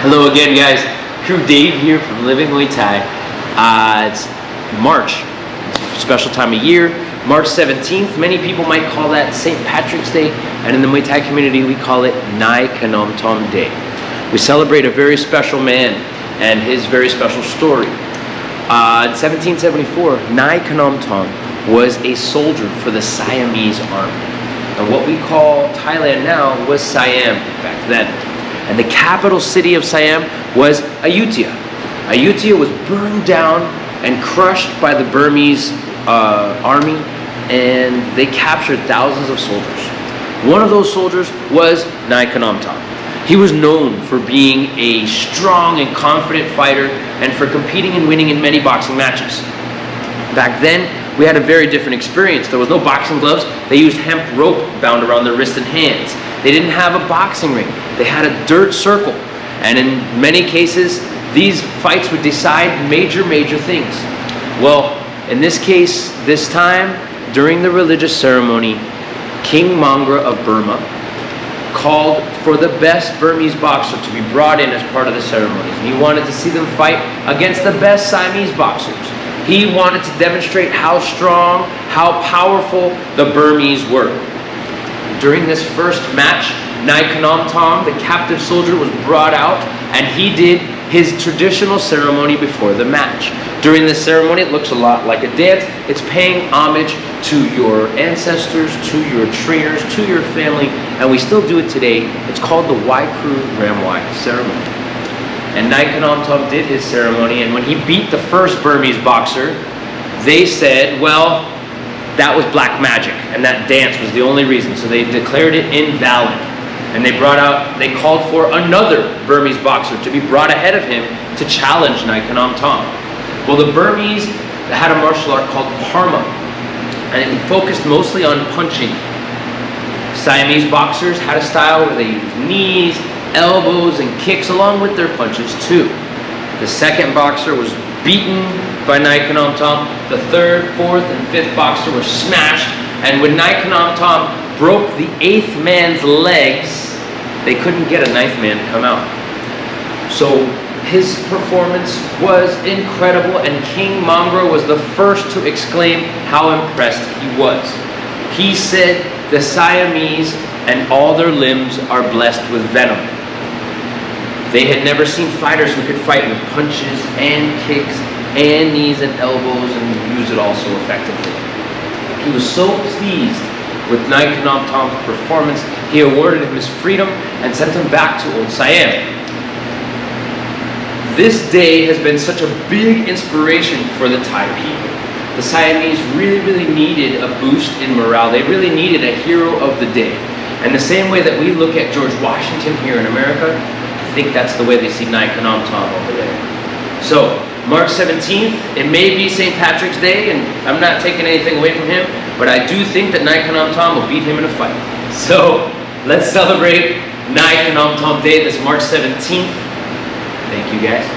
Hello again, guys. Crew Dave here from Living Muay Thai. It's March. It's a special time of year. March 17th. Many people might call that St. Patrick's Day, and in the Muay Thai community, we call it Nai Khanomtom Day. We celebrate a very special man and his very special story. In 1774, Nai Khanomtom was a soldier for the Siamese army. And what we call Thailand now was Siam back then. And the capital city of Siam was Ayutthaya. Ayutthaya was burned down and crushed by the Burmese army, and they captured thousands of soldiers. One of those soldiers was Nai Khanomtom. He was known for being a strong and confident fighter and for competing and winning in many boxing matches. Back then, we had a very different experience. There was no boxing gloves. They used hemp rope bound around their wrists and hands. They didn't have a boxing ring. They had a dirt circle. And in many cases, these fights would decide major things. Well, in this case, this time, during the religious ceremony, King Mangra of Burma called for the best Burmese boxer to be brought in as part of the ceremonies. And he wanted to see them fight against the best Siamese boxers. He wanted to demonstrate how strong, how powerful the Burmese were. During this first match, Nai Khanomtom, the captive soldier, was brought out, and he did his traditional ceremony before the match. During this ceremony, it looks a lot like a dance. It's paying homage to your ancestors, to your trainers, to your family, and we still do it today. It's called the Waikru Ramwai ceremony. And Nai Khanomtom did his ceremony, and when he beat the first Burmese boxer, they said, well, that was black magic, and that dance was the only reason. So they declared it invalid. And they called for another Burmese boxer to be brought ahead of him to challenge Nai Khanomtom. Well, the Burmese had a martial art called Parma, and it focused mostly on punching. Siamese boxers had a style where they used knees, elbows, and kicks along with their punches too. The second boxer was beaten by Nai Khanomtom. The third, fourth, and fifth boxer were smashed, and when Nai Khanomtom broke the eighth man's legs, they couldn't get a ninth man to come out. So his performance was incredible, and King Mangra was the first to exclaim how impressed he was. He said, the Siamese and all their limbs are blessed with venom. They had never seen fighters who could fight with punches and kicks and knees and elbows and use it all so effectively. He was so pleased with Nai Khanomtom's performance, he awarded him his freedom and sent him back to old Siam. This day has been such a big inspiration for the Thai people. The Siamese really needed a boost in morale. They really needed a hero of the day. And the same way that we look at George Washington here in America, I think that's the way they see Nai Khanomtom over there. So, March 17th, it may be St. Patrick's Day, and I'm not taking anything away from him, but I do think that Nai Khanomtom will beat him in a fight. So, let's celebrate Nai Khanomtom Day this March 17th. Thank you, guys.